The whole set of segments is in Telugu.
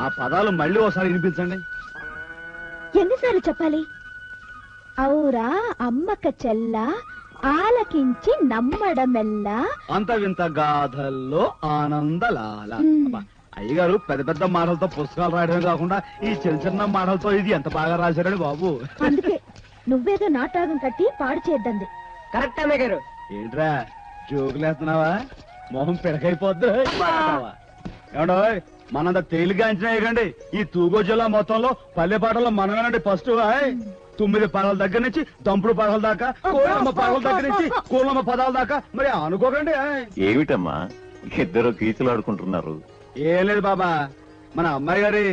ఆ పదాలు మళ్ళీ ఒకసారి వినిపించండి. ఎన్నిసార్లు చెప్పాలి? ఔరా అమ్మక చెల్ల ఆలకించి నమ్మడమెల్లా అంత వింత గాథల్లో ఆనందలాల. అయ్యగారు పెద్ద పెద్ద మాటలతో పుస్తకాలు రాయడమే కాకుండా ఈ చిన్న చిన్న మాటలతో ఇది ఎంత బాగా రాశారని బాబు. అందుకే నువ్వేదో నాటకం కట్టి పాడు చేద్దంది. కరెక్ట్ అమ్మాయి గారు. ఏంట్రా జోకులేస్తున్నావా? మొహం పిడకైపోద్దు. ఏమండో మనంత తేలిగ్గా అంచనా వేయకండి. ఈ తూగో జిల్లా మొత్తంలో పల్లె పాటల్లో మనమేనండి ఫస్ట్. 9 పదాల దగ్గర నుంచి దంపుడు పదాల దాకా, కోళ్ళమ్మ పదాల దగ్గర నుంచి కోళ్ళమ్మ పదాల దాకా. మరి అనుకోకండి. ఏమిటమ్మా ఇద్దరు కీచులు ఆడుకుంటున్నారు? ఏం లేదు బాబా, మన అమ్మాయి గారి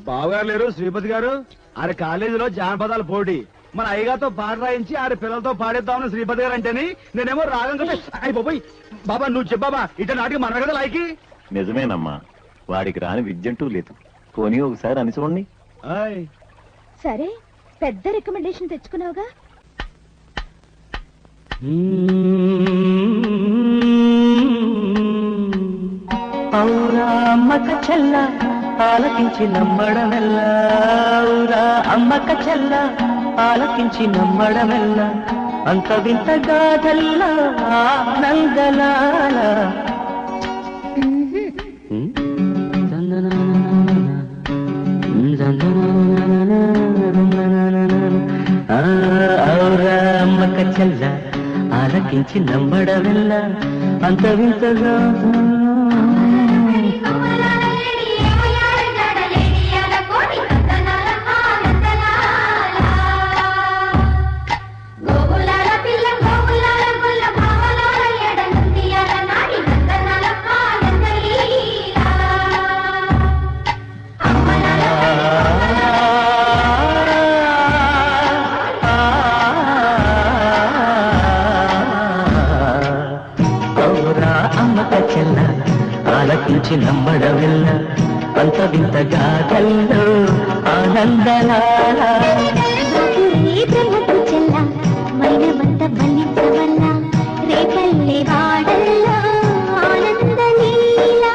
బావగారు లేరు శ్రీపతి గారు, ఆరి కాలేజీలో జానపదాల పోటీ. మన అయ్యగారితో పాట రాయించి ఆరి పిల్లలతో పాడిద్దామని శ్రీపతి గారు అంటేని నేనేమో రాగం కదా అయిపోయి. బాబా నువ్వు చెప్పాబా ఇట నాటికి మనమే కదా లాయకి. నిజమేనమ్మా, వాడికి రాని విద్యంటూ లేదు. పోనీ ఒకసారి అని చూడండి. సరే పెద్ద రికమెండేషన్ తెచ్చుకున్నావుగా. ఔరా అమ్మక చెల్ల ఆలకించి నమ్మడమెల్ల, ఔరా అమ్మక చెల్ల ఆలకించి నమ్మడమెల్ల, అంత వింత గాథల్లా ఆనందలాల. ఔరా అమ్మక చెల్ల ఆలకించి నమ్మడమెల్ల, అంత వింతగా ఆలకించి నమ్మడమెల్ల, అంత వింత గాథల్లో ఆనందలాల. బ్రహ్మకు చెల్ల మైనవంత బలించవల్ల, రేపల్లె వాడల్లో ఆనందలీల.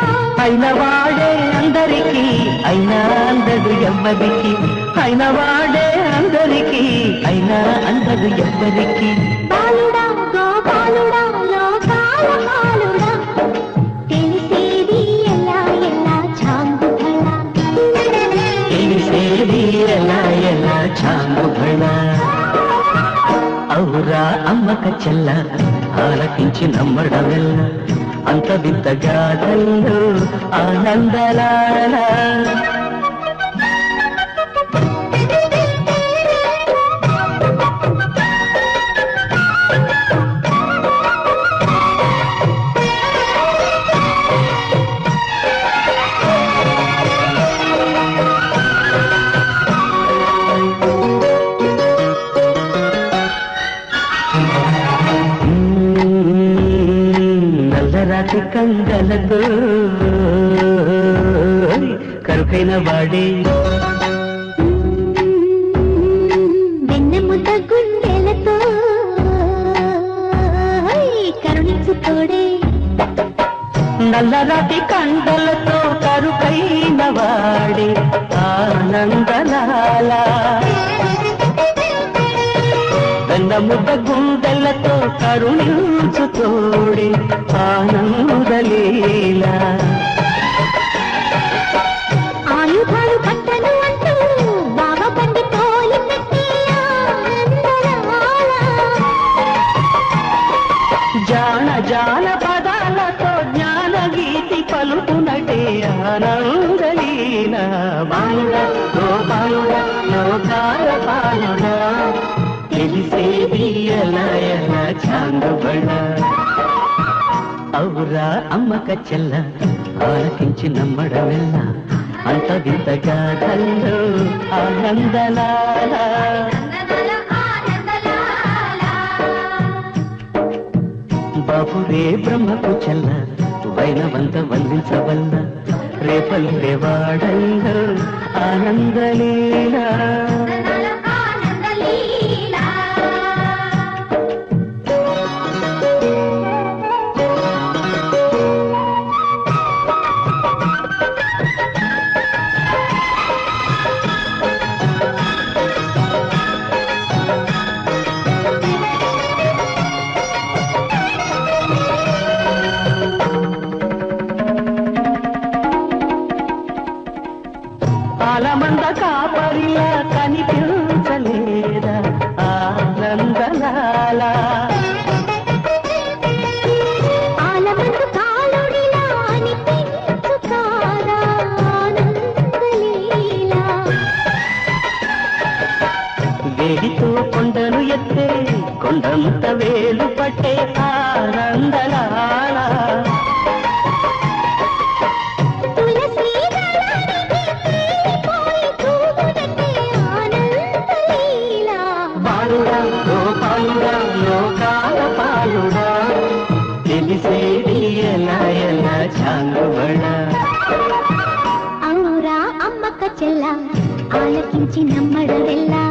అయిన వాడే అందరికీ అయినా అందదు ఎవ్వరికి, అయిన వాడే అందరికీ అయినా అందదు ఎవ్వరికి. బాలుడా గోపాలుడా లోకాల బాలుడా, తెలిసేది ఎలా ఎలా చాంగుభళ, తెలిసేది ఎలా ఎలా చాంగుభళ. ఔరా అమ్మక చెల్ల ఆలకించి నమ్మడమెల్ల, అంత వింత గాథల్లో ఆనందలాల. నల్లరాతి కంగలతో కరుకైన వాడే, వెన్నెముద్ద గుండెలతో కరుణించుతోడే, నల్లరాతి కండలతో కరుకైన వాడే ఆనందలాల. వెన్నముద్ద గుండెలతో కరుణించుతోడే ఆనందలీల. ఆయుధాలు పట్టను అంటూ బాగా పండి తోలినట్టే ఆనందలాల. జాన జాన పదాలతో జ్ఞాన గీతి పలుకునటే ఆనందలీల. బాలుడ గోపాలుడ లోకాల పాలుడ, తెలిసేది ఎలా ఎలా చాంగుబళ. ఔరా అమ్మక చెల్ల ఆలకించి నమ్మడమెల్ల, అంత వింత గాథల్లో ఆనందలాల. బాబురే బ్రహ్మకు చెల్ల వైనవంత వందించవల్ల, రేపల్లె వాడల్లో ఆనందలీల. ఆలమంద కాపరిలా కనిపించలేదా ఆనందలాల ఆలమందు కాలుడిలా అనిపించు కాదా ఆనందలీలా వేడితో కొండను ఎత్తే కొండంత వేలు పట్టే ఆనందలాల తులసి దళానికి తేలిపోయి తూగునట్టే ఆనందలీలా బాలుడా గోపాలుడా లోకాల పాలుడా తెలిసేది ఎలా ఎలా చాలుబడా ఔరా అమ్మక్క చెల్ల ఆలకించి నమ్మడవెల్లా